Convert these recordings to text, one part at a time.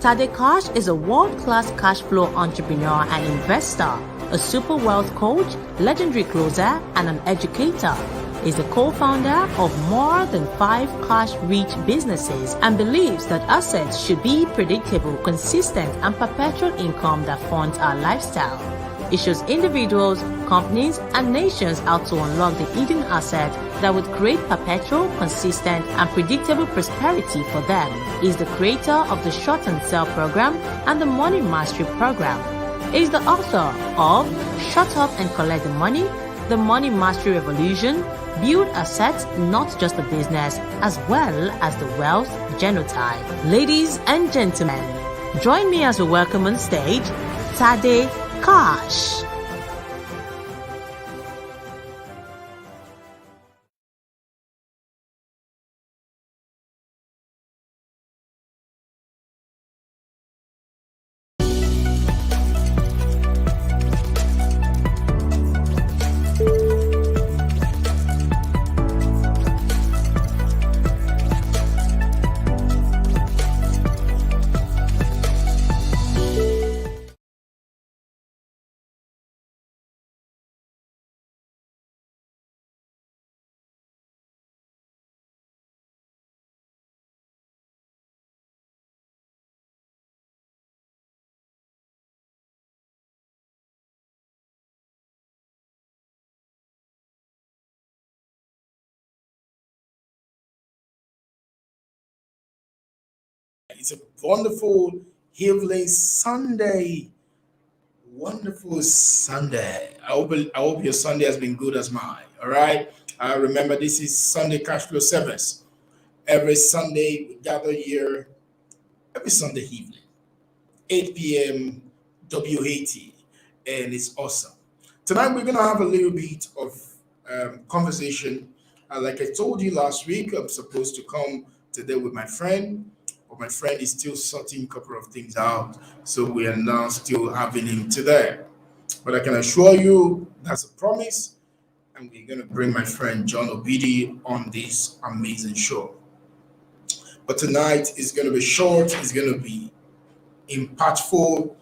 Tade Cash is a world-class cash flow entrepreneur and investor, a super wealth coach, legendary closer, and an educator. He's a co-founder of more than 5 cash-rich businesses and believes that assets should be predictable, consistent, and perpetual income that funds our lifestyle. It shows individuals, companies, and nations how to unlock the hidden asset that would create perpetual, consistent, and predictable prosperity for them. He's the creator of the Short and Sell program and the Money Mastery program. He's the author of Shut Up and Collect the Money, the Money Mastery Revolution, Build Assets, Not Just a Business, as well as the Wealth Genotype. Ladies and gentlemen, join me as we welcome on stage Tade Cash. It's a wonderful evening Sunday. Wonderful Sunday. I hope your Sunday has been good as mine. All right. Remember, this is Sunday Cash Flow Service. Every Sunday we gather here. Every Sunday evening, 8 p.m. WAT, and it's awesome. Tonight we're gonna have a little bit of conversation. Like I told you last week, I'm supposed to come today with my friend, but my friend is still sorting a couple of things out, so we are now still having him today. But I can assure you that's a promise, and we're gonna bring my friend John Obidi on this amazing show. But tonight is gonna be short, it's gonna be impactful,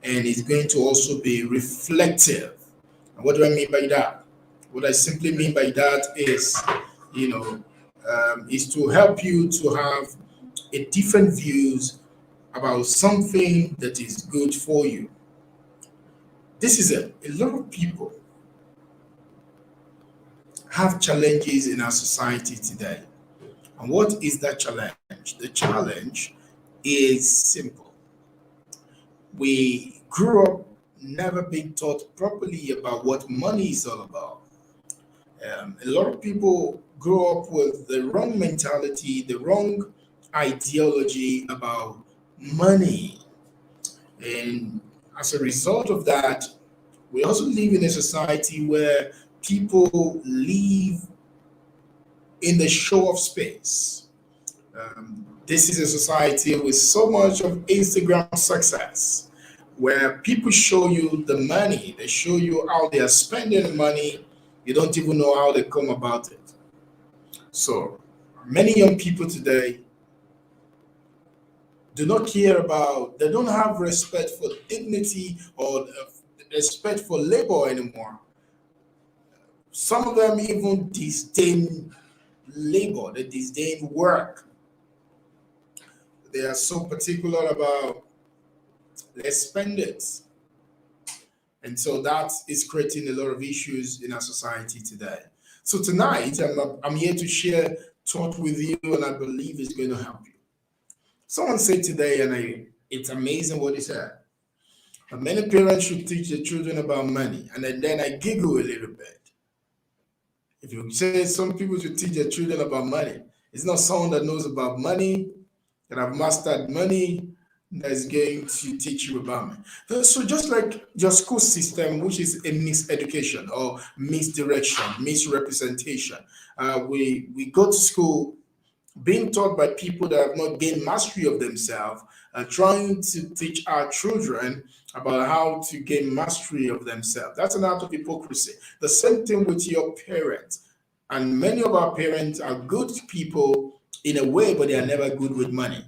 and it's going to also be reflective. And what do I mean by that? What I simply mean by that is, you know, is to help you to have a different views about something that is good for you. This is a lot of people have challenges in our society today. And what is that challenge? The challenge is simple. We grew up never being taught properly about what money is all about. A lot of people grow up with the wrong mentality, the wrong ideology about money. And as a result of that, we also live in a society where people live in the show of space. This is a society with so much of Instagram success, where people show you the money, they show you how they are spending the money. You don't even know how they come about it. So many young people today do not care about, they don't have respect for dignity or respect for labor anymore. Some of them even disdain labor, they disdain work. They are so particular about let's spend it. And so that is creating a lot of issues in our society today. So tonight, I'm here to share thought with you, and I believe it's going to help you. Someone said today, and it's amazing what he said. Many parents should teach their children about money. And then I giggle a little bit. If you say some people should teach their children about money, it's not someone that knows about money, that have mastered money, that is going to teach you about money. So just like your school system, which is a miseducation or misdirection, misrepresentation, we go to school being taught by people that have not gained mastery of themselves, trying to teach our children about how to gain mastery of themselves. That's an act of hypocrisy. The same thing with your parents. And many of our parents are good people in a way, but they are never good with money.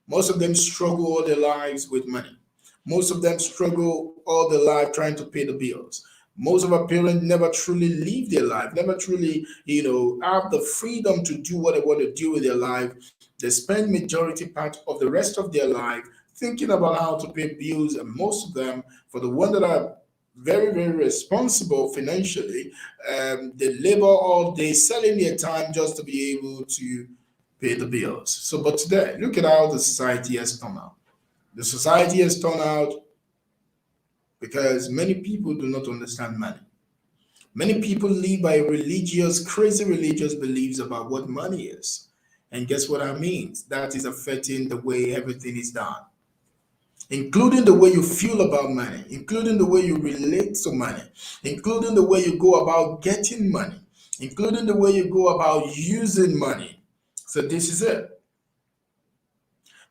Most of them struggle all their lives with money. Most of them struggle all their life trying to pay the bills. Most of our parents never truly live their life, never truly, have the freedom to do what they want to do with their life. They spend majority part of the rest of their life thinking about how to pay bills, and most of them, for the ones that are very, very responsible financially, they labor all day selling their time just to be able to pay the bills. So, but today, look at how the society has turned out. The society has turned out because many people do not understand money. Many people live by religious, crazy religious beliefs about what money is. And guess what that means? That is affecting the way everything is done, including the way you feel about money, including the way you relate to money, including the way you go about getting money, including the way you go about using money. So, this is it.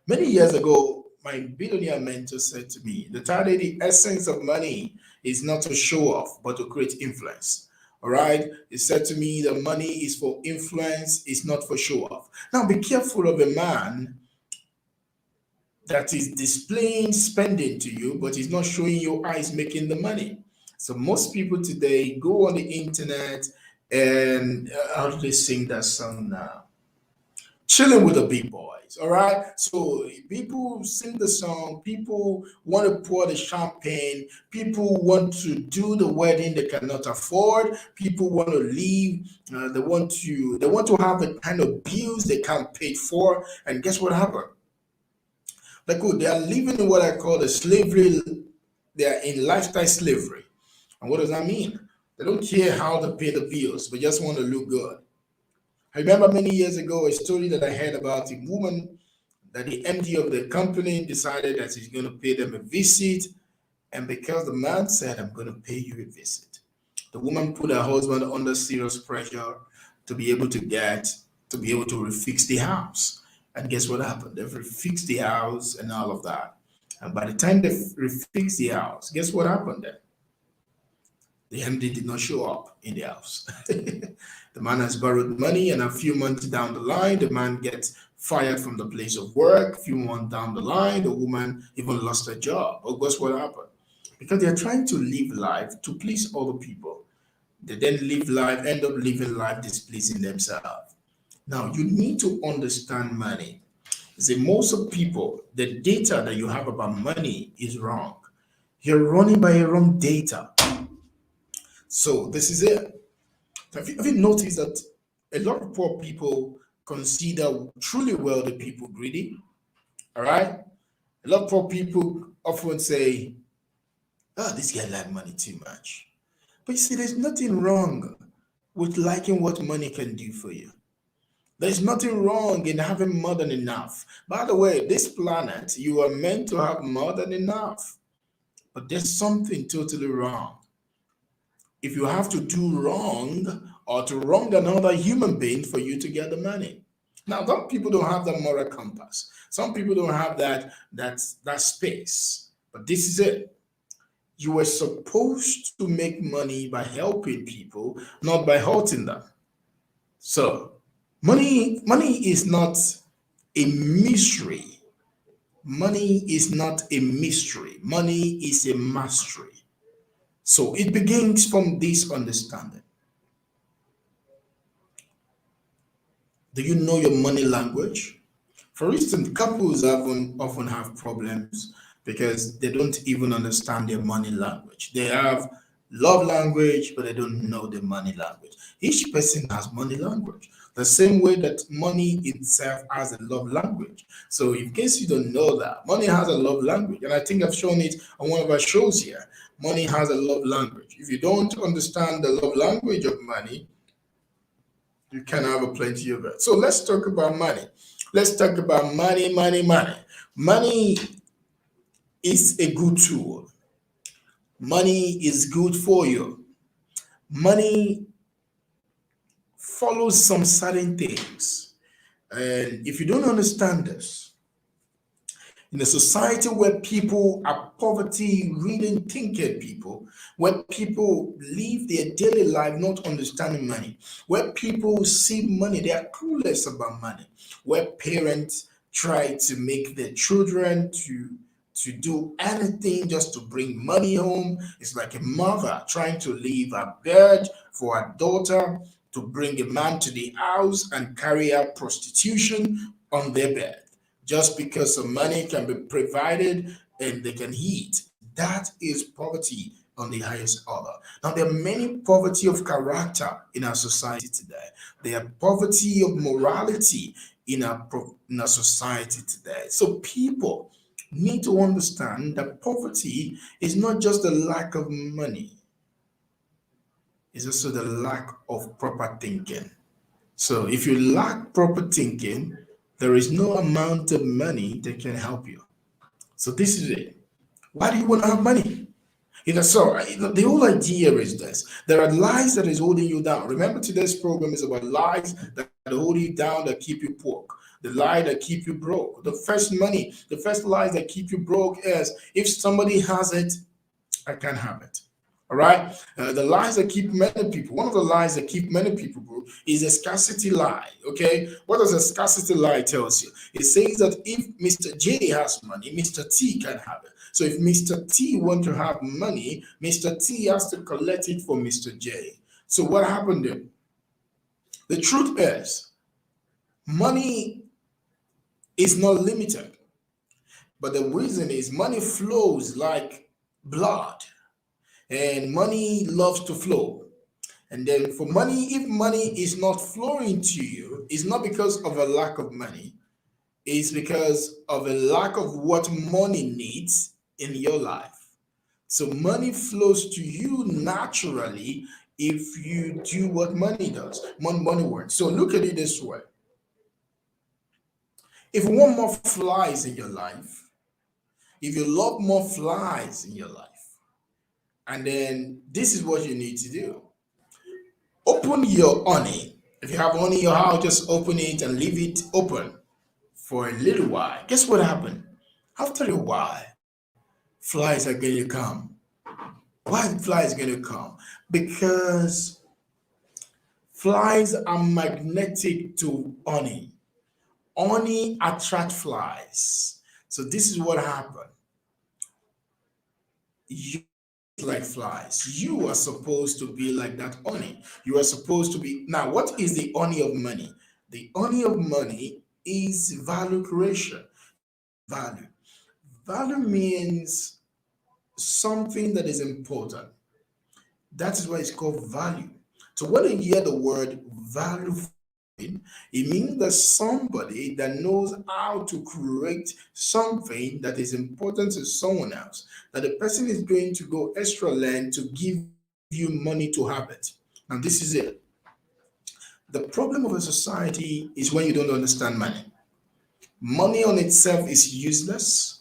Many years ago, my billionaire mentor said to me, the essence of money is not to show off, but to create influence. All right. He said to me that money is for influence, it's not for show off. Now, be careful of a man that is displaying spending to you, but is not showing your eyes making the money. So, most people today go on the internet and how do they sing that song now? Chilling with the big boys. All right. So people sing the song, people want to pour the champagne, people want to do the wedding they cannot afford, people want to leave, they want to have the kind of bills they can't pay for. And guess what happened? Like, oh, they are living in what I call the slavery, they are in lifestyle slavery. And what does that mean? They don't care how to pay the bills, but just want to look good. I remember many years ago a story that I heard about a woman that the MD of the company decided that he's going to pay them a visit. And because the man said, I'm going to pay you a visit, the woman put her husband under serious pressure to be able to be able to refix the house. And guess what happened? They've refixed the house and all of that. And by the time they refixed the house, guess what happened then? The MD did not show up in the house. The man has borrowed money, and a few months down the line, the man gets fired from the place of work. A few months down the line, the woman even lost her job. But guess what happened? Because they're trying to live life to please other people. They then end up living life displeasing themselves. Now, you need to understand money. See, most of people, the data that you have about money is wrong. You're running by your wrong data. So this is it. Have you noticed that a lot of poor people consider truly wealthy people greedy? All right. A lot of poor people often say, "Oh, this guy like money too much." But you see, there's nothing wrong with liking what money can do for you. There's nothing wrong in having more than enough. By the way, this planet, you are meant to have more than enough. But there's something totally wrong if you have to do wrong or to wrong another human being for you to get the money. Now, some people don't have that moral compass. Some people don't have that space. But this is it. You were supposed to make money by helping people, not by hurting them. So, money is not a mystery. Money is not a mystery. Money is a mastery. So it begins from this understanding. Do you know your money language? For instance, couples often have problems because they don't even understand their money language. They have love language, but they don't know the money language. Each person has money language. The same way that money itself has a love language. So, in case you don't know that, money has a love language. And I think I've shown it on one of our shows here. Money has a love language. If you don't understand the love language of money, you can have a plenty of it. So let's talk about money. Let's talk about money, money, money. Money is a good tool. Money is good for you. Money follows some certain things. And if you don't understand this, in a society where people are poverty reading thinking people, where people live their daily life not understanding money, where people see money, they are clueless about money, where parents try to make their children to do anything just to bring money home. It's like a mother trying to leave a bed for a daughter to bring a man to the house and carry out prostitution on their bed just because some money can be provided and they can eat. That is poverty on the highest order. Now, there are many poverty of character in our society today. There are poverty of morality in our society today. So people need to understand that poverty is not just the lack of money, it's also the lack of proper thinking. So if you lack proper thinking, there is no amount of money that can help you. So this is it. Why do you want to have money? The whole idea is this. There are lies that is holding you down. Remember, today's program is about lies that hold you down, that keep you poor. The lie that keep you broke. The first lies that keep you broke is if somebody has it, I can't have it. All right. The lies that keep many people, one of the lies that keep many people broke is a scarcity lie. Okay. What does a scarcity lie tells you? It says that if Mr. J has money, Mr. T can have it. So if Mr. T want to have money, Mr. T has to collect it from Mr. J. So what happened there? The truth is, money is not limited. But the reason is money flows like blood, and money loves to flow. And then for money, if money is not flowing to you, it's not because of a lack of money, it's because of a lack of what money needs in your life. So money flows to you naturally if you do what money does. Money works. So look at it this way. If you want more flies in your life, if you love more flies in your life, and then this is what you need to do. Open your honey. If you have honey in your house, just open it and leave it open for a little while. Guess what happened? After a while, flies are going to come. Why flies going to come? Because flies are magnetic to honey. Honey attract flies. So this is what happened. You like flies. You are supposed to be like that honey. You are supposed to be. Now, what is the honey of money? The honey of money is value creation. Value. Value means something that is important. That is why it's called value. So when you hear the word value, it means that somebody that knows how to create something that is important to someone else, that the person is going to go extra length to give you money to have it. Now, this is it. The problem of a society is when you don't understand money. Money on itself is useless.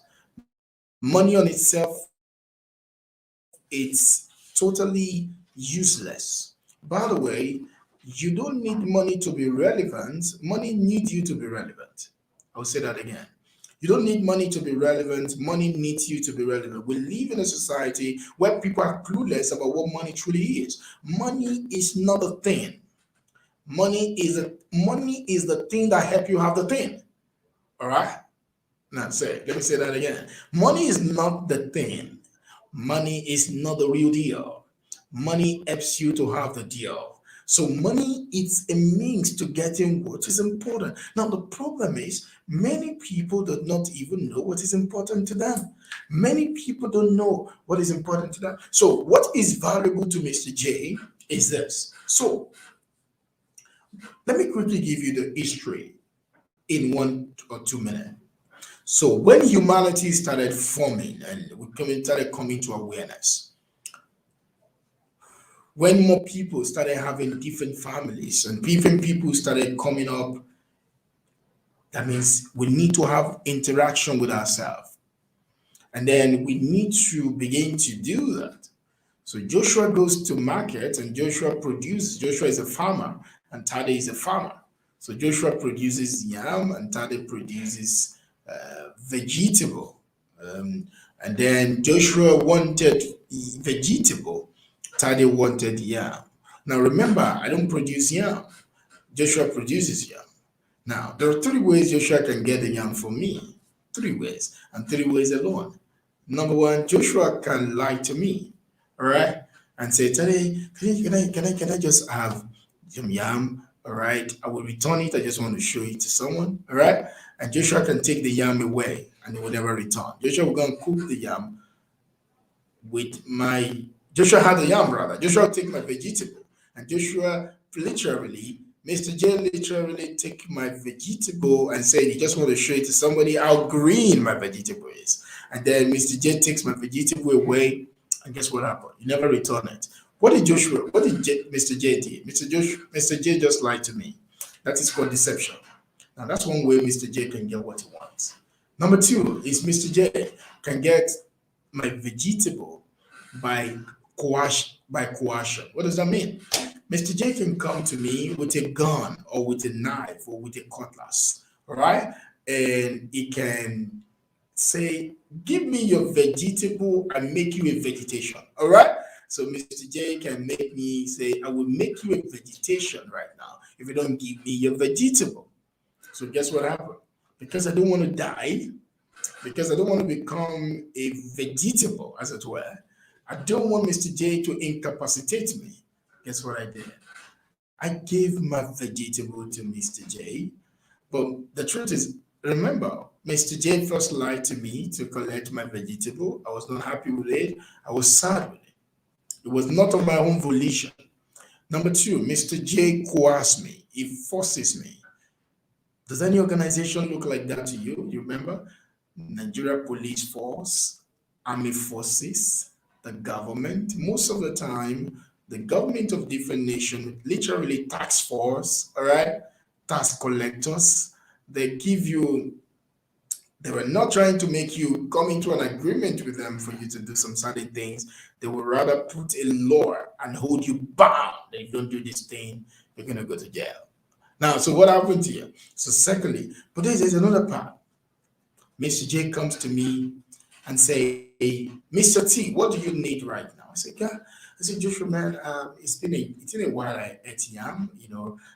Money on itself, it's totally useless. By the way, you don't need money to be relevant. Money needs you to be relevant. I'll say that again. You don't need money to be relevant. Money needs you to be relevant. We live in a society where people are clueless about what money truly is. Money is not a thing. Money is the thing that help you have the thing. All right. Now let me say that again. Money is not the thing. Money is not the real deal. Money helps you to have the deal. So money is a means to getting what is important. Now the problem is many people do not even know what is important to them. Many people don't know what is important to them. So what is valuable to Mr. J is this. So let me quickly give you the history in 1 or 2 minutes. So when humanity started forming and we started coming to awareness, when more people started having different families and different people started coming up, that means we need to have interaction with ourselves. And then we need to begin to do that. So Joshua goes to market and Joshua is a farmer and Tade is a farmer. So Joshua produces yam and Tade produces vegetable. And then Joshua wanted vegetable. Tade wanted yam. Now remember, I don't produce yam. Joshua produces yam. Now, there are three ways Joshua can get the yam from me. Three ways, and three ways alone. Number one, Joshua can lie to me, all right, and say, "Today, can I just have some yam? All right, I will return it. I just want to show it to someone, all right." And Joshua can take the yam away, and he will never return. Joshua will go and cook the yam with my Joshua had a yam brother. Joshua take my vegetable, and Joshua literally, Mr. J literally take my vegetable and said he just want to show it to somebody how green my vegetable is. And then Mr. J takes my vegetable away, and guess what happened? He never returned it. What did Joshua? What did Mr. J did? Mr. J just lied to me. That is called deception. Now that's one way Mr. J can get what he wants. Number two is Mr. J can get my vegetable by coercion. What does that mean? Mr. J can come to me with a gun or with a knife or with a cutlass, all right? And he can say, "Give me your vegetable and make you a vegetation." All right. So Mr. J can make me say, "I will make you a vegetation right now if you don't give me your vegetable." So guess what happened? Because I don't want to die, because I don't want to become a vegetable, as it were. I don't want Mr. J to incapacitate me. Guess what I did? I gave my vegetable to Mr. J. But the truth is, remember, Mr. J first lied to me to collect my vegetable. I was not happy with it. I was sad with it. It was not of my own volition. Number two, Mr. J coerced me. He forces me. Does any organization look like that to you? You remember? Nigeria Police Force, Army Forces, the government. Most of the time, the government of different nations, literally tax force, all right, tax collectors, they give you, they were not trying to make you come into an agreement with them for you to do some certain things. They would rather put a law and hold you bound that if you don't do this thing, you're going to go to jail. Now, so what happened here? So, secondly, but there's another part. Mr. J comes to me and say, "Mr. T, what do you need right now?" I said, "Yeah." I said, "Joshua, man, it's been a while I ate yam,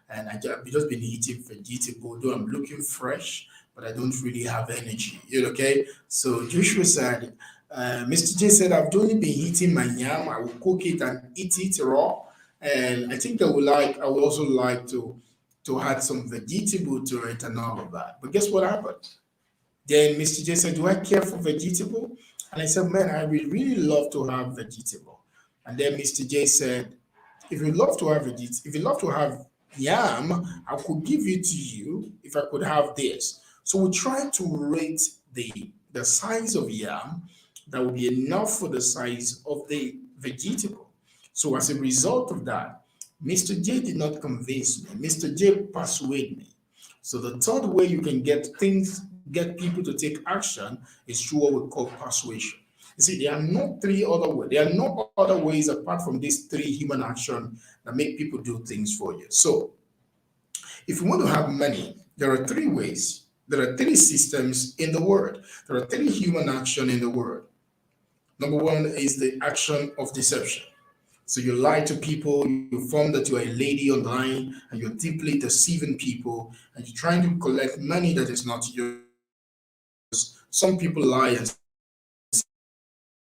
and I've just been eating vegetable, though I'm looking fresh, but I don't really have energy." Okay? So Joshua said, Mr. J said, "I've only been eating my yam. I will cook it and eat it raw. And I think I would also like to add some vegetable to it and all of that." But guess what happened? Then Mr. J said, "Do I care for vegetable?" And I said, "Man, I would really love to have vegetable." And then Mr. J said, if you love to have yam, I could give it to you if I could have this." So we tried to rate the size of yam that would be enough for the size of the vegetable. So as a result of that, Mr. J did not convince me. Mr. J persuaded me. So the third way you can get people to take action is through what we call persuasion. You see, there are no three other ways. There are no other ways apart from these three human action that make people do things for you. So if you want to have money, there are three ways. There are three systems in the world. There are three human action in the world. Number one is the action of deception. So you lie to people, you form that you are a lady online, and you're deeply deceiving people, and you're trying to collect money that is not yours. Some people lie and say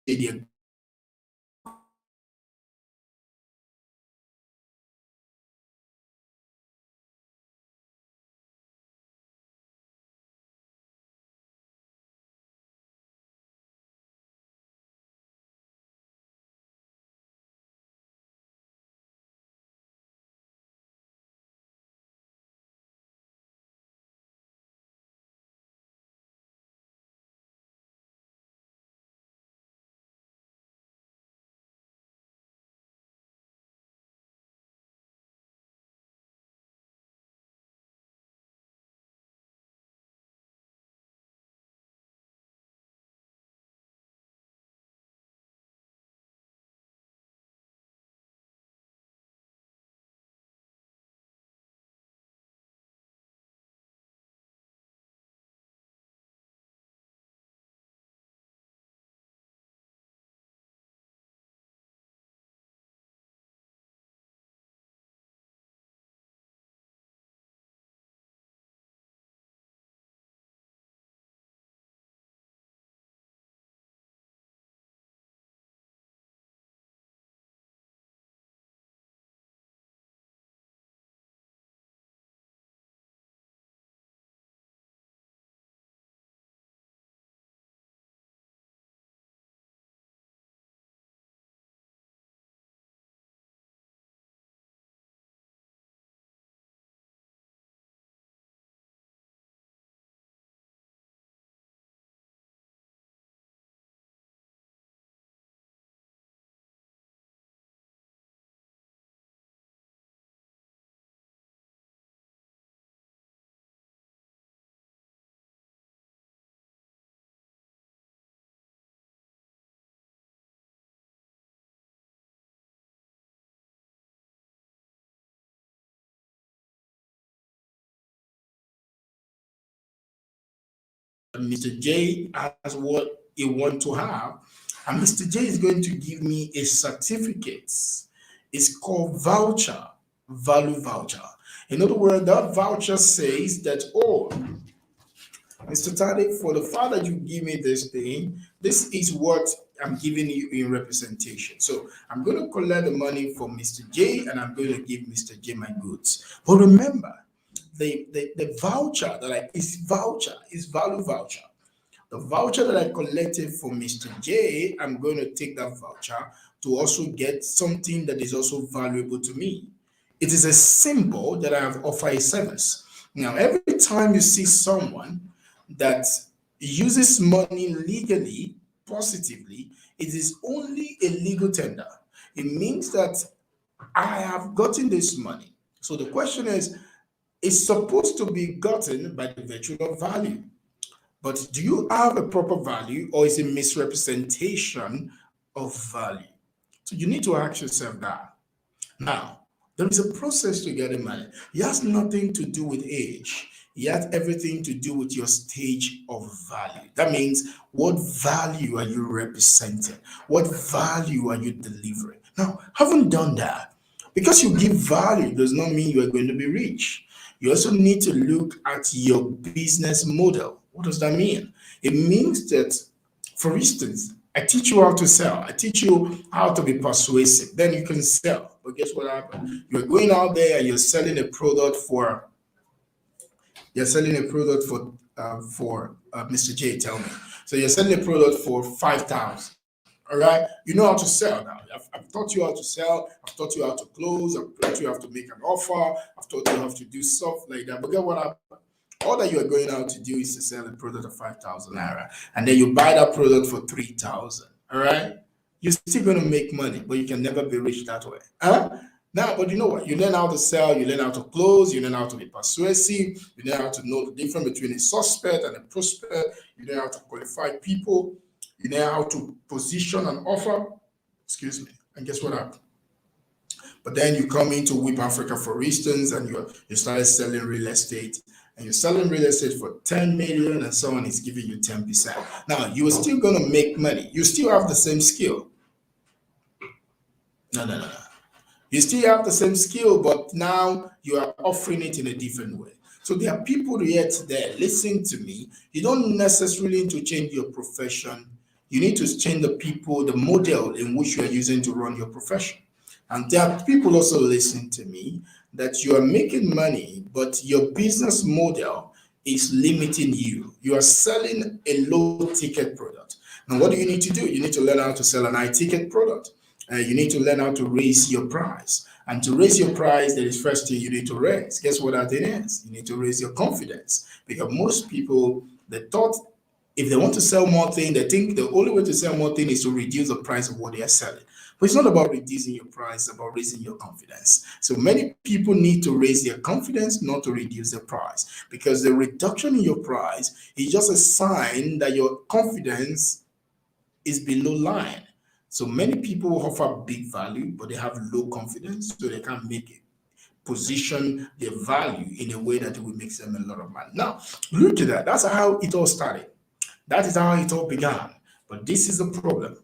they're Mr. J has what he want to have, and Mr. J is going to give me a certificate. It's called voucher, value voucher. In other words, that voucher says that, oh, Mr. Tade, for the fact that you give me this thing, this is what I'm giving you in representation. So I'm going to collect the money from Mr. J and I'm going to give Mr. J my goods. But remember, the voucher that is value voucher. The voucher that I collected from Mr. J, I'm going to take that voucher to also get something that is also valuable to me. It is a symbol that I have offered a service. Now, every time you see someone that uses money legally, positively, it is only a legal tender. It means that I have gotten this money. So the question is, it's supposed to be gotten by the virtue of value. But do you have a proper value or is it misrepresentation of value? So you need to ask yourself that. Now, there is a process to getting money. It has nothing to do with age. It has everything to do with your stage of value. That means what value are you representing? What value are you delivering? Now, having done that, because you give value does not mean you are going to be rich. You also need to look at your business model. What does that mean? It means that, for instance, I teach you how to sell. I teach you how to be persuasive. Then you can sell. But guess what happens? You're going out there and you're selling a product for Mr. J. Tell me. So you're selling a product for 5,000. All right, you know how to sell now. I've taught you how to sell. I've taught you how to close. I've taught you how to make an offer. I've taught you how to do stuff like that. But get what happened? All that you are going out to do is to sell a product of 5,000 naira, and then you buy that product for 3,000. All right, you're still going to make money, but you can never be rich that way. Huh? Now, but you know what? You learn how to sell, you learn how to close, you learn how to be persuasive, you learn how to know the difference between a suspect and a prospect, you learn how to qualify people, you know how to position an offer. Excuse me. And guess what happened? But then you come into Whip Africa, for instance, and you started selling real estate, and you're selling real estate for 10 million, and someone is giving you 10%. Now you are still going to make money. You still have the same skill. No. You still have the same skill, but now you are offering it in a different way. So there are people yet there. Listen to me. You don't necessarily need to change your profession. You need to change the people, the model in which you are using to run your profession. And there are people also listening to me that you are making money, but your business model is limiting you. You are selling a low ticket product. Now, what do you need to do? You need to learn how to sell an high ticket product. You need to learn how to raise your price. And to raise your price, there is first thing you need to raise. Guess what that thing is? You need to raise your confidence. Because most people, they thought if they want to sell more things, they think the only way to sell more things is to reduce the price of what they are selling. But it's not about reducing your price, it's about raising your confidence. So many people need to raise their confidence, not to reduce the price. Because the reduction in your price is just a sign that your confidence is below line. So many people offer big value, but they have low confidence, so they can't make it position their value in a way that it will make them a lot of money. Now, look at that. That's how it all started. That is how it all began. But this is the problem.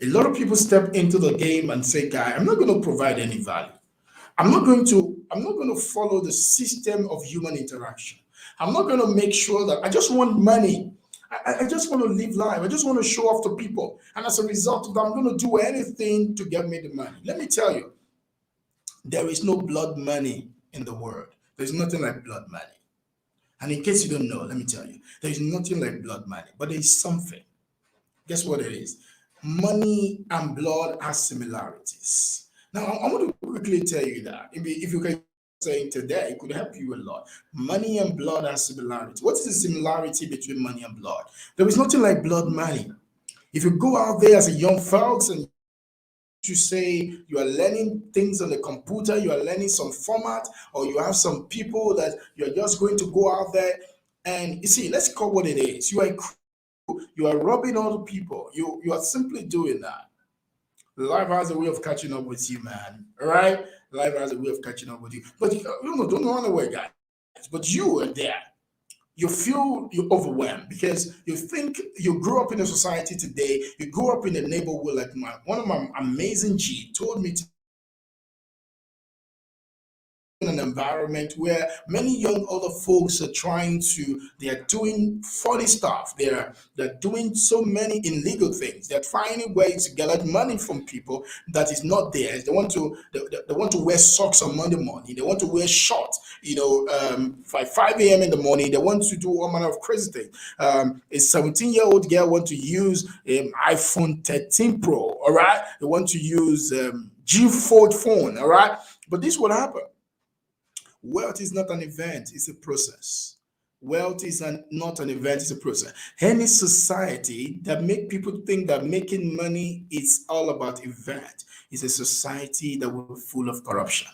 A lot of people step into the game and say, "Guy, I'm not going to provide any value. I'm not going to follow the system of human interaction. I'm not going to make sure that I just want money. I just want to live life. I just want to show off to people. And as a result of that, I'm going to do anything to get me the money." Let me tell you, there is no blood money in the world. There's nothing like blood money. And in case you don't know, let me tell you, there is nothing like blood money, but there is something. Guess what it is? Money and blood have similarities. Now, I want to quickly tell you that. If you can say today, it could help you a lot. Money and blood have similarities. What is the similarity between money and blood? There is nothing like blood money. If you go out there as a young folks and you say you are learning things on the computer, you are learning some format, or you have some people that you're just going to go out there and you see, let's call what it is. You are robbing other people. You are simply doing that. Life has a way of catching up with you, man. All right? Life has a way of catching up with you. But don't run away, guys. But you are there. you feel you're overwhelmed because you think you grew up in a society today, you grew up in a neighborhood like one of my amazing G told me in an environment where many young other folks are trying to they are doing funny stuff, they're doing so many illegal things, they're finding ways to get money from people that is not theirs. They want to wear socks on Monday morning, they want to wear shorts, by 5 a.m. in the morning, they want to do all manner of crazy things. A 17-year-old girl want to use iPhone 13 Pro, all right, they want to use G Fold phone, all right, but this will happen. Wealth is not an event, it's a process. Wealth is not an event, it's a process. Any society that make people think that making money is all about event is a society that will be full of corruption.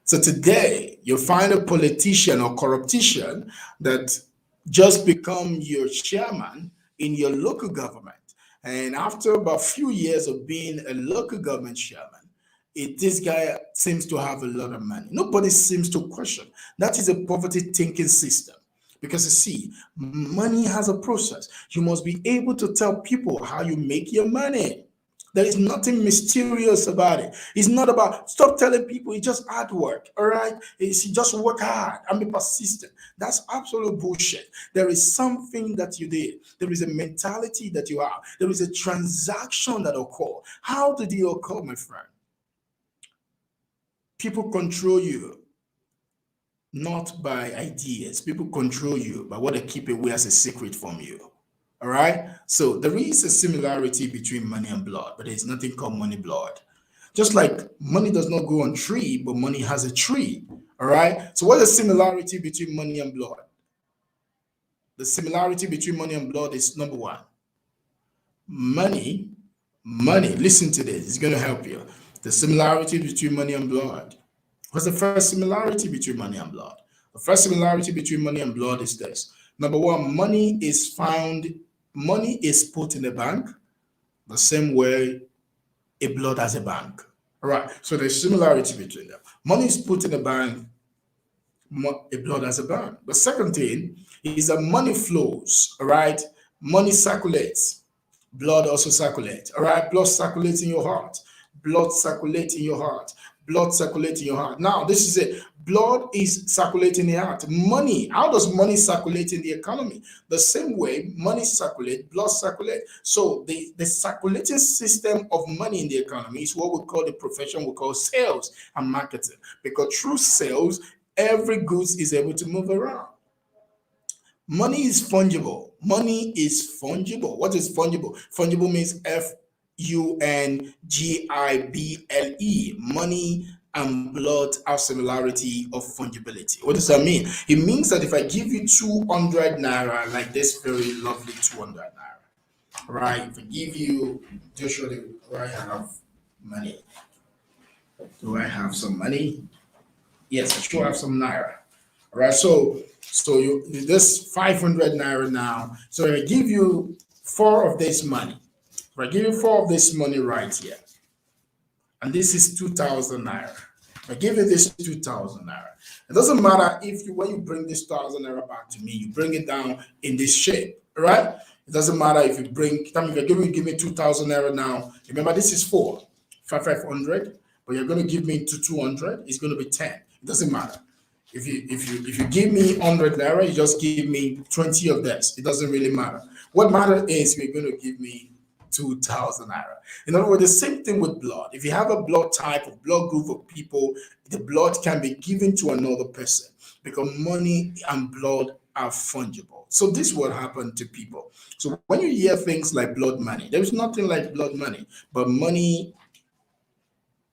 So today, you find a politician or corruption that just become your chairman in your local government. And after about a few years of being a local government chairman, this guy seems to have a lot of money. Nobody seems to question. That is a poverty thinking system. Because you see, money has a process. You must be able to tell people how you make your money. There is nothing mysterious about it. It's not about stop telling people it's just hard work. All right. It's just work hard and be persistent. That's absolute bullshit. There is something that you did. There is a mentality that you have. There is a transaction that occur. How did it occur, my friend? People control you not by ideas. People control you by what they keep away as a secret from you. All right. So there is a similarity between money and blood, but there's nothing called money blood. Just like money does not grow on tree, but money has a tree. All right. So what's the similarity between money and blood? The similarity between money and blood is number one. Money. Listen to this. It's going to help you. The similarity between money and blood. What's the first similarity between money and blood? The first similarity between money and blood is this. Number one, money is put in a bank the same way a blood has a bank. All right. So there's similarity between them. Money is put in a bank, a blood has a bank. The second thing is that money flows. All right. Money circulates. Blood also circulates. All right. Blood circulates in your heart. Blood circulates in your heart. Blood circulates in your heart. Now, this is it. Blood is circulating in the heart. Money, how does money circulate in the economy? The same way money circulates, blood circulates. So the circulating system of money in the economy is what we call the profession we call sales and marketing. Because through sales, every goods is able to move around. Money is fungible. Money is fungible. What is fungible? Fungible means Fungible. Money and blood have similarity of fungibility. What does that mean? It means that if I give you 200 naira, like this very lovely 200 naira, right? If I give you, just show you, do I have money? Do I have some money? Yes, I sure have some naira. All right, so you this 500 naira now. So if I give you 4 of this money, if I give you 4 of this money right here, and this is 2,000 naira. If I give you this 2,000 naira, it doesn't matter if when you bring this 1,000 naira back to me, you bring it down in this shape, right? It doesn't matter if you if I give me 2,000 naira now. Remember, this is 500, but you're going to give me 200. It's going to be 10. It doesn't matter. If you give me 100 naira, you just give me 20 of this. It doesn't really matter. What matters is you're going to give me 2,000 naira. In other words, the same thing with blood. If you have a blood type, a blood group of people, the blood can be given to another person because money and blood are fungible. So this is what happened to people. So when you hear things like blood money, there is nothing like blood money, but money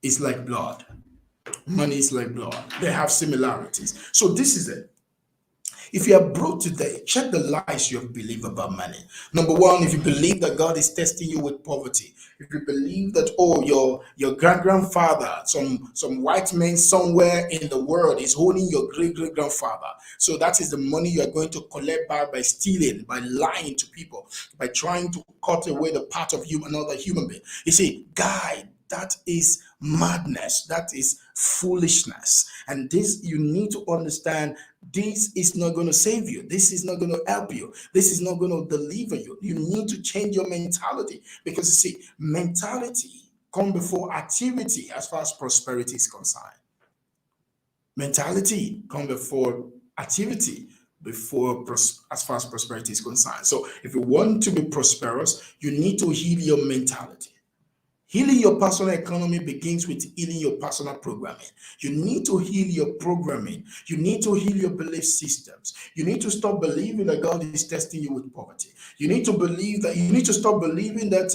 is like blood. Money is like blood. They have similarities. So this is it. If you are broke today, check the lies you have believed about money. Number one, if you believe that God is testing you with poverty, if you believe that your grandfather, some white man somewhere in the world is holding your great grandfather, so that is the money you are going to collect by stealing, by lying to people, by trying to cut away the part of another human being. You see, guy, that is madness. That is foolishness. And this, you need to understand This is not going to save you. This is not going to help you. This is not going to deliver you. You need to change your mentality because you see, mentality come before activity as far as prosperity is concerned. Mentality come before activity as far as prosperity is concerned. So if you want to be prosperous, you need to heal your mentality. Healing your personal economy begins with healing your personal programming. You need to heal your programming. You need to heal your belief systems. You need to stop believing that God is testing you with poverty. You need to believe that you need to stop believing that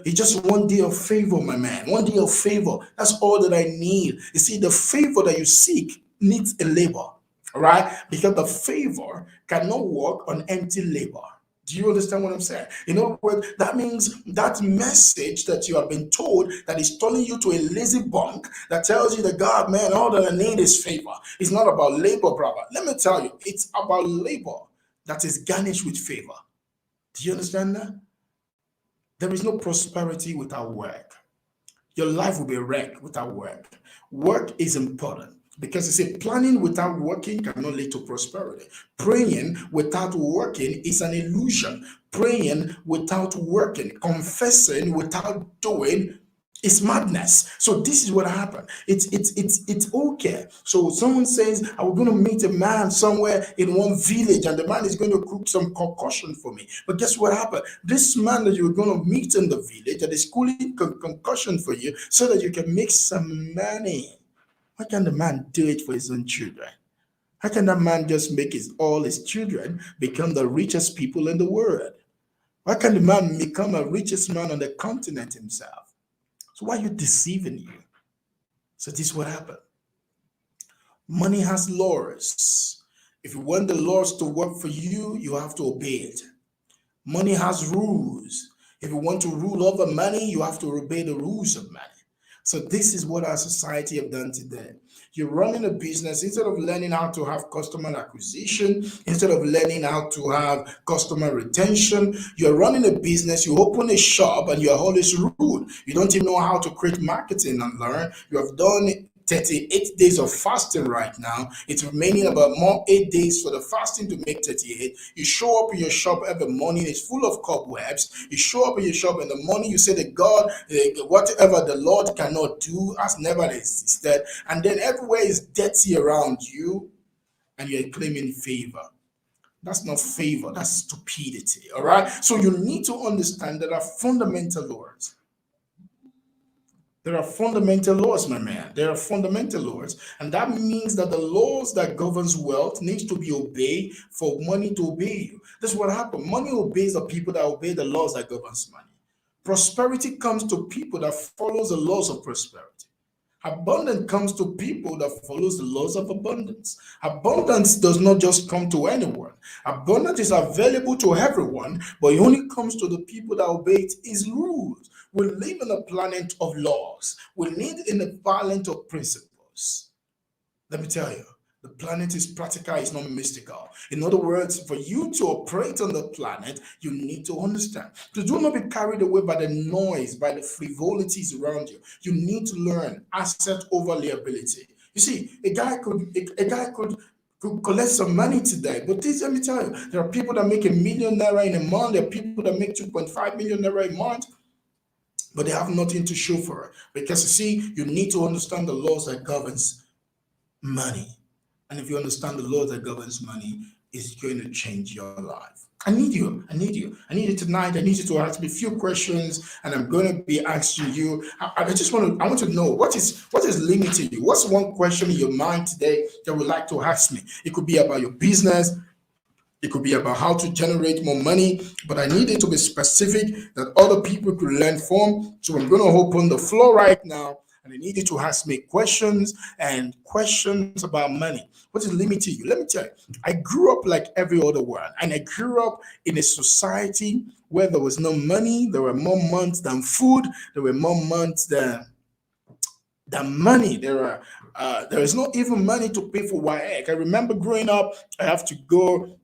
it's just one day of favor, my man. One day of favor. That's all that I need. You see, the favor that you seek needs a labor, all right? Because the favor cannot work on empty labor. Do you understand what I'm saying? In other words, that means that message that you have been told that is turning you to a lazy bunk that tells you that God, man, all that I need is favor. It's not about labor, brother. Let me tell you, it's about labor that is garnished with favor. Do you understand that? There is no prosperity without work. Your life will be wrecked without work. Work is important because you see, planning without working cannot lead to prosperity. Praying without working is an illusion. Praying without working, confessing without doing is madness. So this is what happened. It's okay. So someone says, "I'm going to meet a man somewhere in one village, and the man is going to cook some concoction for me." But guess what happened? This man that you're going to meet in the village that is cooking concussion for you so that you can make some money. Why can't the man do it for his own children? How can that man just make all his children become the richest people in the world? Why can't the man become a richest man on the continent himself? So why are you deceiving you? So this is what happened. Money has laws. If you want the laws to work for you, you have to obey it. Money has rules. If you want to rule over money, you have to obey the rules of money. So this is what our society have done today. You're running a business instead of learning how to have customer acquisition, instead of learning how to have customer retention. You're running a business, you open a shop and you're always rude. You don't even know how to create marketing and learn. You have done 38 days of fasting right now. It's remaining about more 8 days for the fasting to make 38. You show up in your shop every morning, it's full of cobwebs. You show up in your shop in the morning, you say that God, whatever the Lord cannot do has never existed. And then everywhere is dirty around you and you're claiming favor. That's not favor, that's stupidity. All right. So you need to understand that are fundamental laws. There are fundamental laws, my man. There are fundamental laws. And that means that the laws that governs wealth needs to be obeyed for money to obey you. This is what happened. Money obeys the people that obey the laws that governs money. Prosperity comes to people that follows the laws of prosperity. Abundance comes to people that follows the laws of abundance. Abundance does not just come to anyone. Abundance is available to everyone, but it only comes to the people that obey its rules. We live in a planet of laws. We live in a planet of principles. Let me tell you, the planet is practical, it's not mystical. In other words, for you to operate on the planet, you need to understand. So do not be carried away by the noise, by the frivolities around you. You need to learn asset over liability. You see, a guy could collect some money today. But this, let me tell you, there are people that make $1 million in a month. There are people that make 2.5 million naira a month, but they have nothing to show for it. Because you see, you need to understand the laws that governs money. And if you understand the law that governs money, it's going to change your life. I need you. I need you. I need you tonight. I need you to ask me a few questions, and I'm going to be asking you. I just want to. I want to know what is limiting you. What's one question in your mind today that you would like to ask me? It could be about your business. It could be about how to generate more money, but I need it to be specific that other people could learn from. So I'm going to open the floor right now, and I need you to ask me questions and questions about money. What is limiting you? Let me tell you, I grew up like every other one, and I grew up in a society where there was no money, there were more months than food, there were more months than money. There is not even money to pay for YX. I remember growing up, I have to go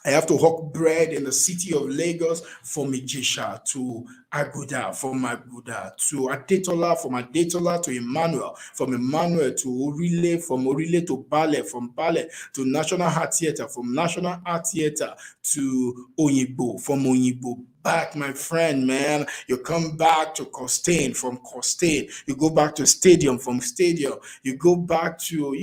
I have to hawk bread in the city of Lagos from Ijesha to Aguda, from Aguda to Adetola, from Adetola to Emmanuel, from Emmanuel to Orile, from Orile to Bale, from Bale to National Art Theatre, from National Art Theatre to Oyigbo, from Oyigbo back, my friend, man. You come back to Costain, from Costain. You go back to Stadium, from Stadium. You go back to,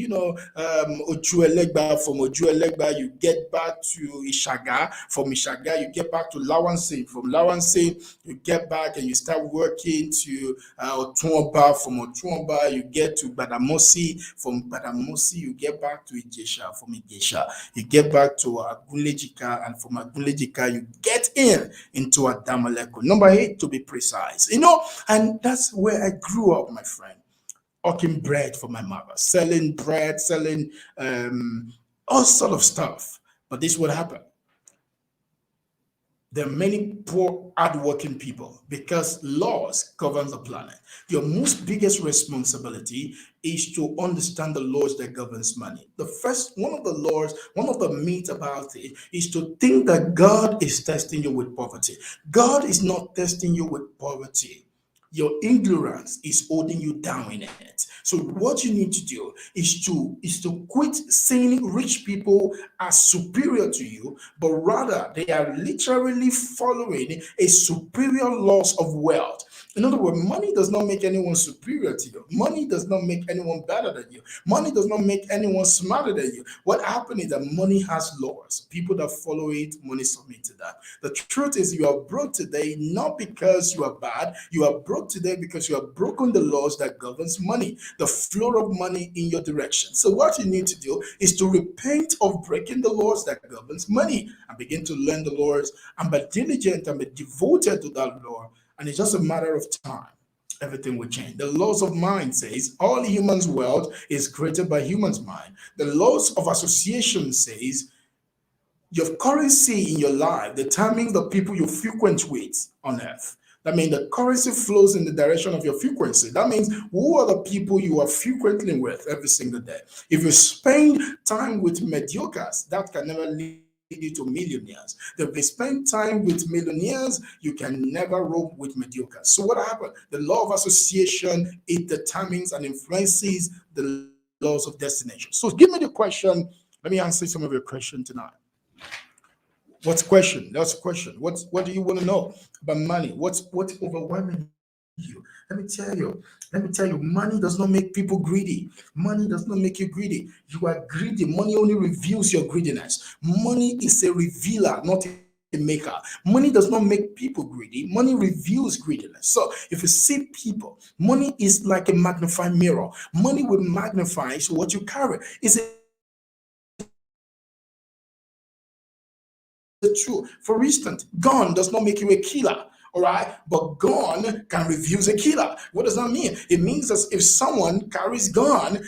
Ojuelegba, from Ojuelegba. You get back to Ishaga, from Ishaga. You get back to Lawansin, from Lawansin. You get back and you start working to Otuoba, from Otuoba. You get to Badamosi, from Badamosi. You get back to Ijesha, from Ijesha. You get back to Agunlejika, and from Agunlejika, you get into Adamaleko. Number 8, to be precise. And that's where I grew up, my friend. Hawking bread for my mother, selling bread, selling all sort of stuff. But this would happen. There are many poor, hardworking people because laws govern the planet. Your most biggest responsibility is to understand the laws that governs money. One of the myths about it is to think that God is testing you with poverty. God is not testing you with poverty. Your ignorance is holding you down in it. So what you need to do is to quit seeing rich people as superior to you, but rather they are literally following a superior laws of wealth. In other words, money does not make anyone superior to you. Money does not make anyone better than you. Money does not make anyone smarter than you. What happens is that money has laws. People that follow it, money submit to that. The truth is you are broke today not because you are bad. You are broke today because you have broken the laws that governs money, the flow of money in your direction. So what you need to do is to repent of breaking the laws that governs money and begin to learn the laws and be diligent and be devoted to that law. And it's just a matter of time. Everything will change. The laws of mind says all humans' wealth is created by humans' mind. The laws of association says your currency in your life determines the people you frequent with on earth. That means the currency flows in the direction of your frequency. That means who are the people you are frequently with every single day. If you spend time with mediocres, that can never lead you to millionaires. If you spend time with millionaires, you can never rope with mediocres. So what happened? The law of association, it determines and influences the laws of destination. So give me the question. Let me answer some of your questions tonight. What's the question? That's the question. What do you want to know about money? What's overwhelming you? Let me tell you, money does not make people greedy. Money does not make you greedy. You are greedy. Money only reveals your greediness. Money is a revealer, not a maker. Money does not make people greedy. Money reveals greediness. So if you see people, money is like a magnifying mirror. Money will magnify what you carry. Is it true? For instance, gun does not make you a killer. All right, but gun can reveal a killer. What does that mean? It means that if someone carries gun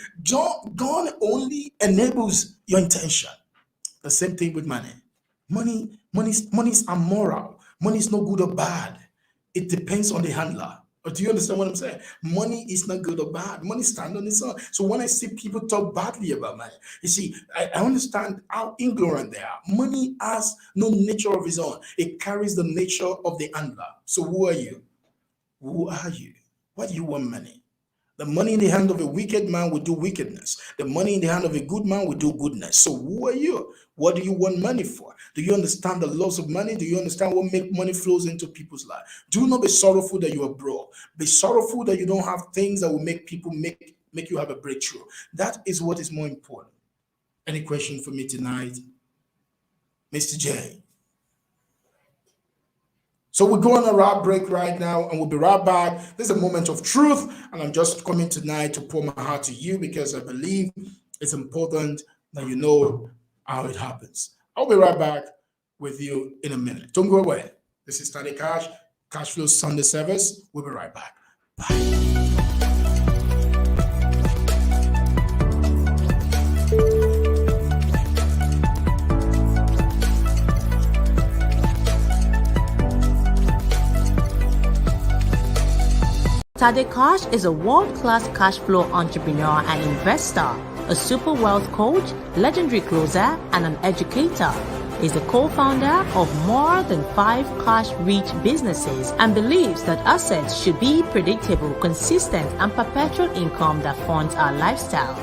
only enables your intention. The same thing with money. Money is amoral. Money is not good or bad. It depends on the handler. Or do you understand what I'm saying? Money is not good or bad. Money stands on its own. So when I see people talk badly about money, you see, I understand how ignorant they are. Money has no nature of its own. It carries the nature of the handler. So who are you? Who are you? Why do you want money? The money in the hand of a wicked man will do wickedness. The money in the hand of a good man will do goodness. So who are you? What do you want money for? Do you understand the laws of money? Do you understand what make money flows into people's life? Do not be sorrowful that you are broke. Be sorrowful that you don't have things that will make people make you have a breakthrough. That is what is more important. Any question for me tonight? Mr. J. So we're going on a rap break right now and we'll be right back. This is a moment of truth and I'm just coming tonight to pour my heart to you because I believe it's important that you know how it happens. I'll be right back with you in a minute. Don't go away. This is Study Cash, CashFlow Sunday service. We'll be right back. Bye. Tade Cash is a world-class cash flow entrepreneur and investor, a super wealth coach, legendary closer, and an educator. is a co-founder of more than 5 cash-rich businesses and believes that assets should be predictable, consistent, and perpetual income that funds our lifestyle.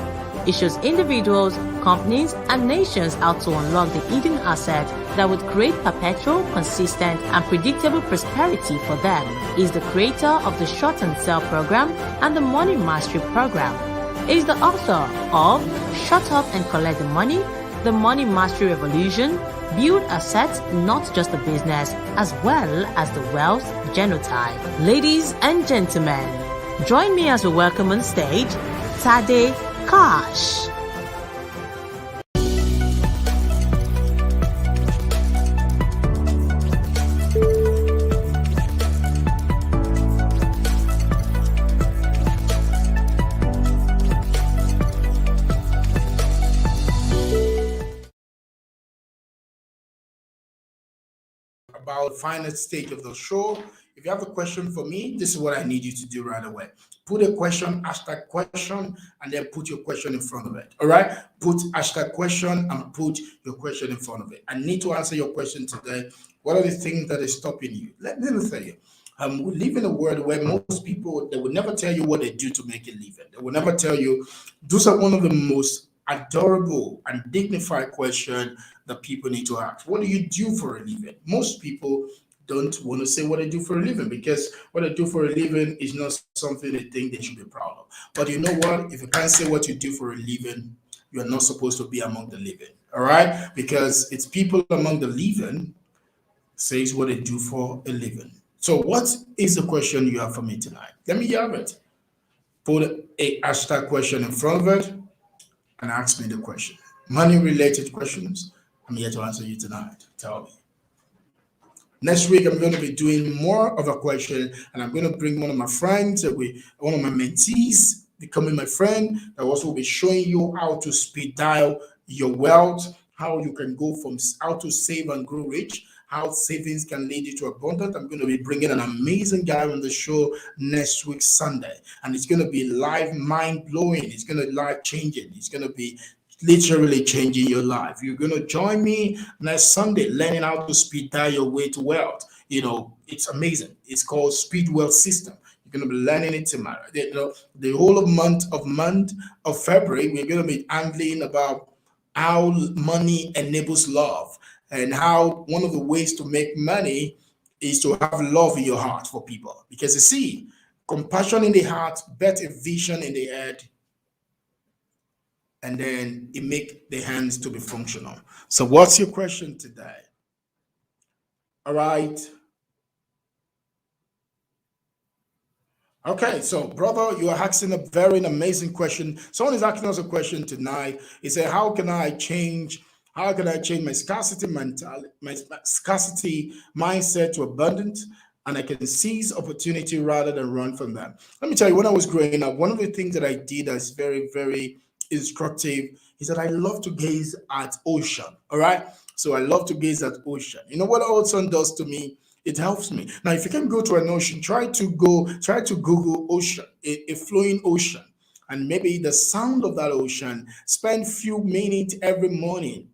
It shows individuals, companies, and nations how to unlock the hidden asset that would create perpetual, consistent, and predictable prosperity for them. He is the creator of the Short and Sell program and the Money Mastery program. He is the author of Shut Up and Collect the Money, the Money Mastery Revolution, Build Assets, Not Just a Business, as well as the Wealth Genotype. Ladies and gentlemen, join me as we welcome on stage Tade Cash. About the final stage of the show. If you have a question for me, this is what I need you to do right away. Put a question, hashtag question, and then put your question in front of it. All right? Put hashtag question and put your question in front of it. I need to answer your question today. What are the things that are stopping you? Let me tell you. We live in a world where most people, they will never tell you what they do to make a living. They will never tell you. Those are one of the most adorable and dignified question that people need to ask. What do you do for a living? Most people don't want to say what they do for a living because what they do for a living is not something they think they should be proud of. But you know what? If you can't say what you do for a living, you're not supposed to be among the living. All right? Because it's people among the living says what they do for a living. So what is the question you have for me tonight? Let me have it. Put a hashtag question in front of it and ask me the question. Money related questions. I'm here to answer you tonight. Tell me. Next week, I'm going to be doing more of a question, and I'm going to bring one of my friends, one of my mentees, becoming my friend, that also will be showing you how to speed dial your wealth, how you can go from how to save and grow rich, how savings can lead you to abundance. I'm going to be bringing an amazing guy on the show next week, Sunday, and it's going to be live mind blowing. It's going to be life changing. It's going to be literally changing your life. You're going to join me next Sunday learning how to speed dial your way to wealth. You know, it's amazing. It's called Speed Wealth System. You're going to be learning it tomorrow. You know, the whole month of February, we're going to be handling about how money enables love and how one of the ways to make money is to have love in your heart for people. Because you see, compassion in the heart, better vision in the head, and then it make the hands to be functional. So what's your question today? All right. Okay, so brother, you are asking a very amazing question. Someone is asking us a question tonight. He said, how can I change my scarcity mentality, my scarcity mindset to abundance? And I can seize opportunity rather than run from them. Let me tell you, when I was growing up, one of the things that I did that's very, very instructive is that I love to gaze at ocean. All right. So I love to gaze at ocean. You know what ocean does to me? It helps me. Now, if you can go to an ocean, try to Google ocean, a flowing ocean, and maybe the sound of that ocean. Spend few minutes every morning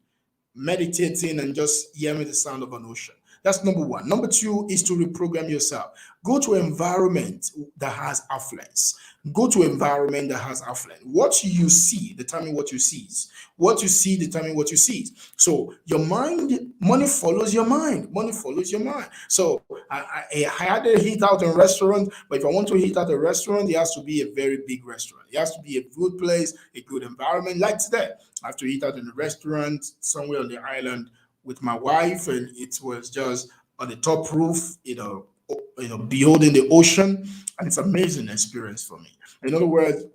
meditating and just hearing the sound of an ocean. That's number one. Number two is to reprogram yourself. Go to an environment that has affluence. Go to an environment that has affluence. What you see determine what you see. What you see determine what you see. So your mind, money follows your mind. Money follows your mind. So I had to eat out in a restaurant, but if I want to eat at a restaurant, it has to be a very big restaurant. It has to be a good place, a good environment. Like today, I have to eat out in a restaurant somewhere on the island with my wife, and it was just on the top roof, beholding the ocean, and it's an amazing experience for me. In other words,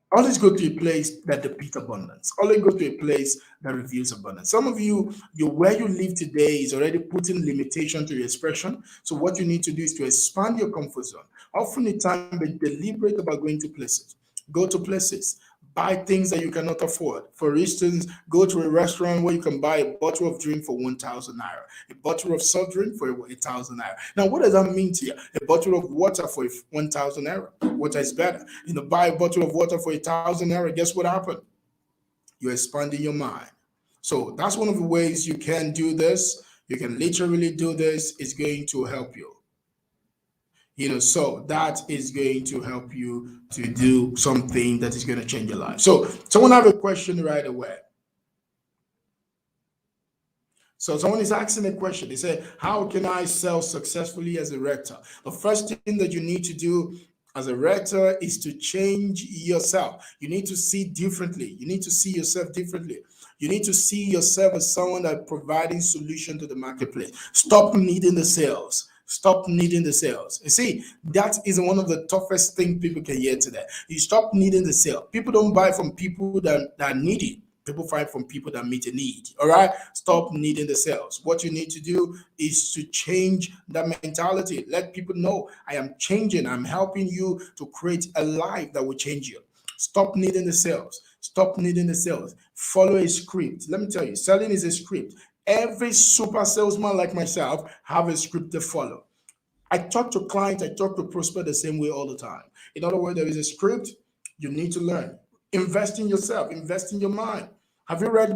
always go to a place that depicts abundance. Always go to a place that reveals abundance. Some of you, where you live today is already putting limitation to your expression. So what you need to do is to expand your comfort zone. Often the time, be deliberate about going to places. Go to places. Buy things that you cannot afford. For instance, go to a restaurant where you can buy a bottle of drink for 1,000 naira, a bottle of soft drink for 1,000 naira. Now, what does that mean to you? A bottle of water for 1,000 naira. Water is better. Buy a bottle of water for 1,000 naira. Guess what happened? You're expanding your mind. So that's one of the ways you can do this. You can literally do this. It's going to help you. So that is going to help you to do something that is going to change your life. So someone have a question right away. So someone is asking a question. They say, how can I sell successfully as a rector? The first thing that you need to do as a rector is to change yourself. You need to see differently. You need to see yourself differently. You need to see yourself as someone that providing solution to the marketplace. Stop needing the sales. Stop needing the sales. You see, that is one of the toughest things people can hear today. You stop needing the sale. People don't buy from people that need it. People find from people that meet a need. All right. Stop needing the sales. What you need to do is to change that mentality. Let people know I am changing. I'm helping you to create a life that will change you. Stop needing the sales. Stop needing the sales. Follow a script. Let me tell you, selling is a script. Every super salesman like myself have a script to follow. I talk to clients, I talk to prospects the same way all the time. In other words, there is a script you need to learn. Invest in yourself, invest in your mind. Have you read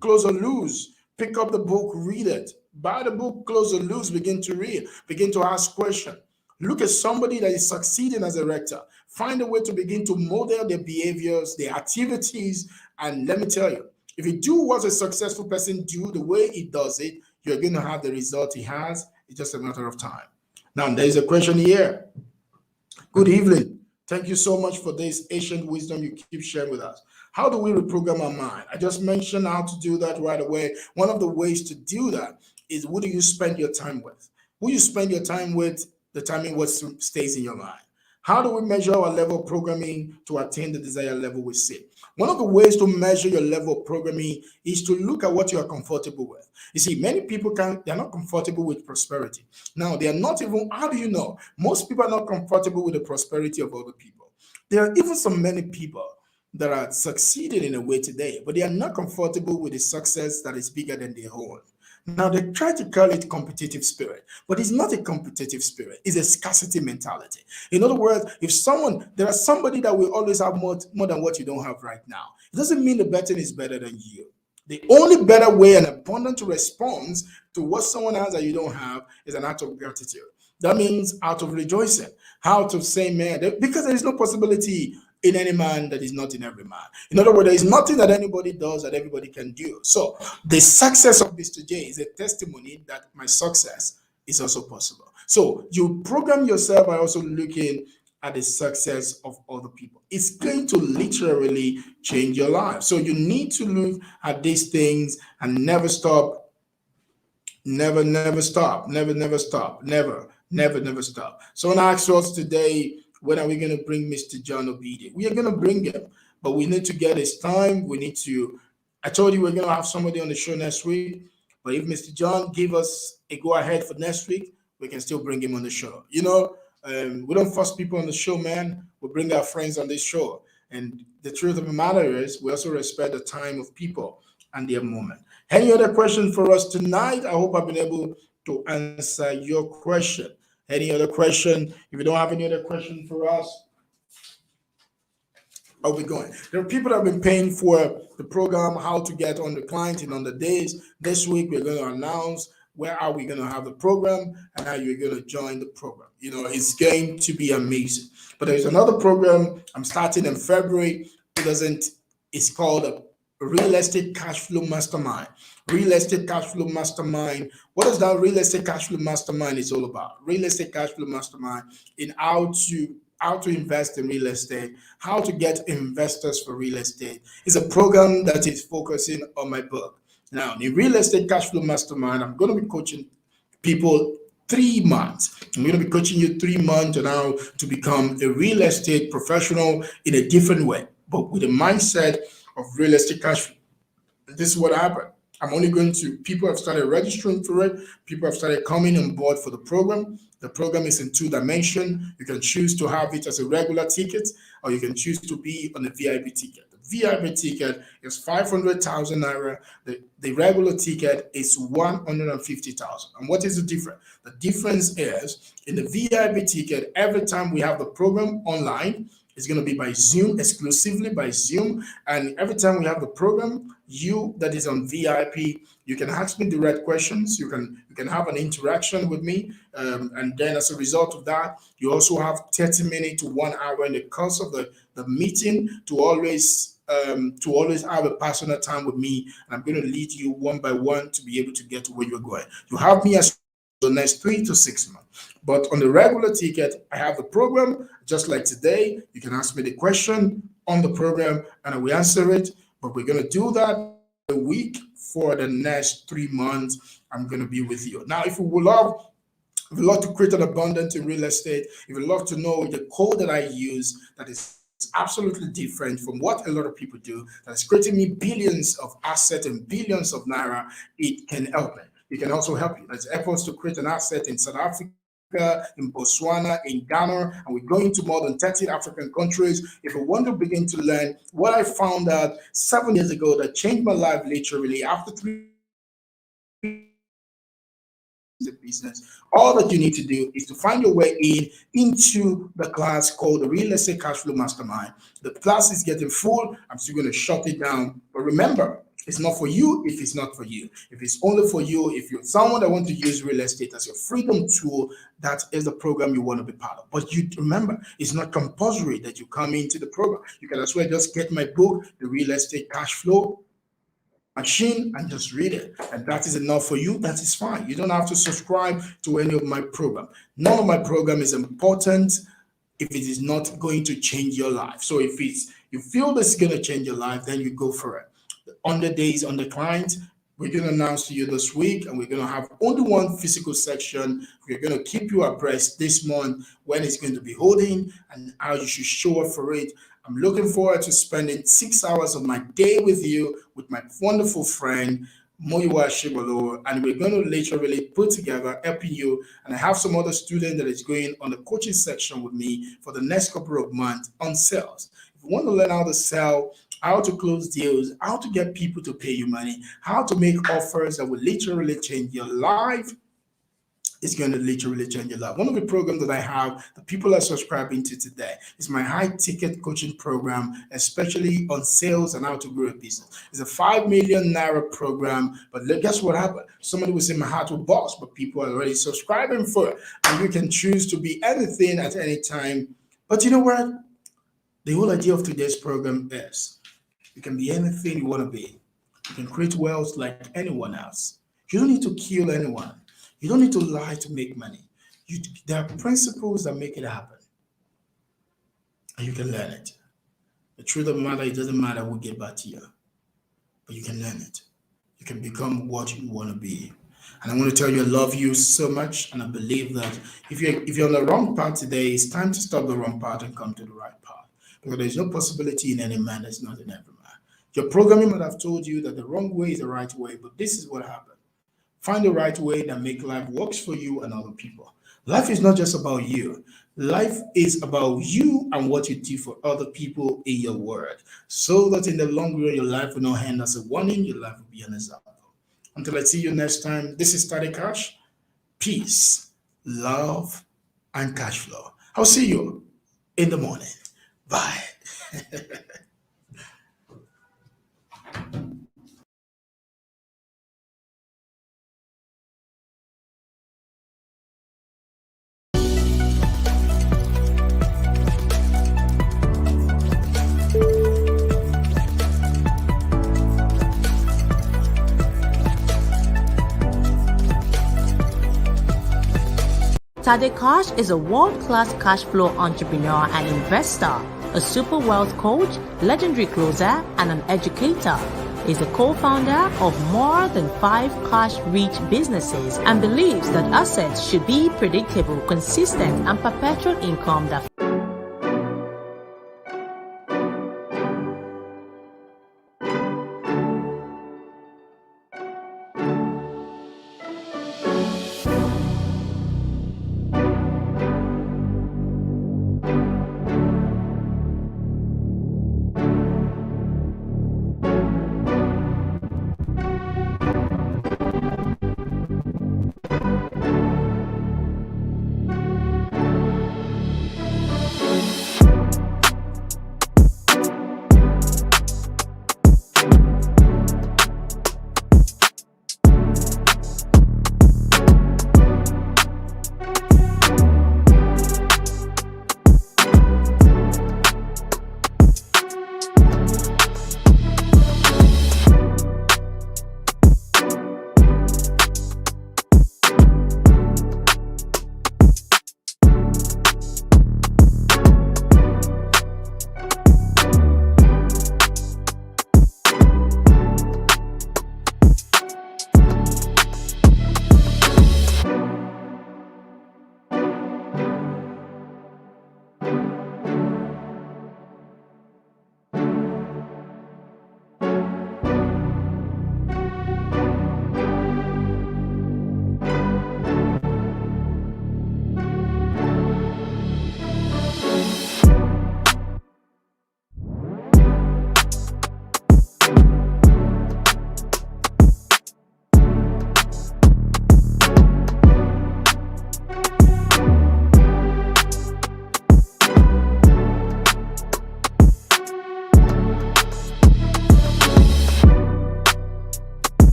Close or Lose? Pick up the book, read it. Buy the book, Close or Lose, begin to read, begin to ask questions. Look at somebody that is succeeding as a rector. Find a way to begin to model their behaviors, their activities, and let me tell you, if you do what a successful person do the way he does it, you're going to have the result he has. It's just a matter of time. Now, there is a question here. Good evening. Thank you so much for this ancient wisdom you keep sharing with us. How do we reprogram our mind? I just mentioned how to do that right away. One of the ways to do that is who do you spend your time with? Who you spend your time with determine what stays in your mind. How do we measure our level of programming to attain the desired level we seek? One of the ways to measure your level of programming is to look at what you are comfortable with. You see, many people they're not comfortable with prosperity. Now, they are not even, how do you know? Most people are not comfortable with the prosperity of other people. There are even so many people that are succeeding in a way today, but they are not comfortable with the success that is bigger than their own. Now, they try to call it competitive spirit, but it's not a competitive spirit. It's a scarcity mentality. In other words, there are somebody that will always have more than what you don't have right now. It doesn't mean the person is better than you. The only better way and abundant response to what someone has that you don't have is an act of gratitude. That means out of rejoicing, out of saying, man, because there is no possibility in any man that is not in every man. In other words, there is nothing that anybody does that everybody can do. So the success of Mr. J is a testimony that my success is also possible. So you program yourself by also looking at the success of other people. It's going to literally change your life. So you need to look at these things and never stop. Never stop. Never stop. Never stop. Someone asked us today, when are we going to bring Mr. John Obidi? We are going to bring him, but we need to get his time. I told you we're going to have somebody on the show next week, but if Mr. John give us a go ahead for next week, we can still bring him on the show. We don't force people on the show, man. We bring our friends on this show. And the truth of the matter is we also respect the time of people and their moment. Any other question for us tonight? I hope I've been able to answer your question. Any other question? If you don't have any other question for us, I'll be going. There are people that have been paying for the program, how to get on the client in on the days. This week, we're going to announce where are we going to have the program and how you're going to join the program. It's going to be amazing. But there's another program I'm starting in February. It's called a Real Estate Cashflow Mastermind. Real Estate Cashflow Mastermind. What is that Real Estate Cashflow Mastermind is all about? Real Estate Cashflow Mastermind in how to invest in real estate, how to get investors for real estate. It's a program that is focusing on my book. Now, in Real Estate Cashflow Mastermind, I'm going to be coaching people 3 months. I'm going to be coaching you 3 months on how to become a real estate professional in a different way, but with a mindset of real estate cash flow. This is what happened. People have started registering for it. People have started coming on board for the program. The program is in 2 dimensions. You can choose to have it as a regular ticket, or you can choose to be on a VIP ticket. The VIP ticket is 500,000 naira. The regular ticket is 150,000. And what is the difference? The difference is in the VIP ticket, every time we have the program online, It's going to be by Zoom, exclusively by Zoom. And every time we have the program, you that is on VIP, you can ask me direct questions. You can have an interaction with me, and then as a result of that, you also have 30 minutes to 1 hour in the course of the meeting to always have a personal time with me. And I'm going to lead you one by one to be able to get to where you're going. You have me as the next 3 to 6 months. But on the regular ticket, I have the program just like today. You can ask me the question on the program and I will answer it. But we're going to do that a week for the next 3 months. I'm going to be with you. Now, if you love to create an abundance in real estate, if you love to know the code that I use that is absolutely different from what a lot of people do, that's creating me billions of assets and billions of naira, it can help me. It can also help you. There's efforts to create an asset in South Africa, in Botswana, in Ghana, and we're going to more than 30 African countries. If you want to begin to learn what I found out 7 years ago that changed my life literally after 3 the business, all that you need to do is to find your way into the class called the Real Estate Cashflow Mastermind. The class is getting full. I'm still going to shut it down. But remember, it's not for you if it's not for you. If it's only for you, if you're someone that wants to use real estate as your freedom tool, that is the program you want to be part of. But you remember, it's not compulsory that you come into the program. You can as well just get my book, The Real Estate Cashflow Machine, and just read it. And that is enough for you. That is fine. You don't have to subscribe to any of my program. None of my program is important if it is not going to change your life. So if you feel this is going to change your life, then you go for it. On the days on the client, we're going to announce to you this week, and we're going to have only one physical section. We're going to keep you abreast this month when it's going to be holding and how you should show up for it. I'm looking forward to spending 6 hours of my day with you, with my wonderful friend, Moyiwa Shibolo, and we're going to literally put together, helping you. And I have some other student that is going on the coaching section with me for the next couple of months on sales. If you want to learn how to sell, how to close deals, how to get people to pay you money, how to make offers that will literally change your life, it's going to literally change your life. One of the programs that I have that people are subscribing to today is my high ticket coaching program, especially on sales and how to grow a business. It's a 5 million naira program, but guess what happened? Somebody was in my heart will boss, but people are already subscribing for it. And you can choose to be anything at any time. But you know what? The whole idea of today's program is you can be anything you want to be. You can create wealth like anyone else. You don't need to kill anyone. You don't need to lie to make money. There are principles that make it happen. And you can learn it. The truth of the matter, it doesn't matter who get back to you. But you can learn it. You can become what you want to be. And I want to tell you I love you so much. And I believe that if you're on the wrong path today, it's time to stop the wrong path and come to the right path. Because there's no possibility in any man that's not in every man. Your programming might have told you that the wrong way is the right way, but this is what happened. Find the right way that make life works for you and other people. Life is not just about you. Life is about you and what you do for other people in your world. So that in the long run, your life will not end as a warning, your life will be an example. Until I see you next time, this is Study Cash. Peace, love, and cash flow. I'll see you in the morning. Bye. Tade Cash is a world-class cash flow entrepreneur and investor, a super wealth coach, legendary closer, and an educator. He's a co-founder of more than 5 cash-rich businesses and believes that assets should be predictable, consistent, and perpetual income that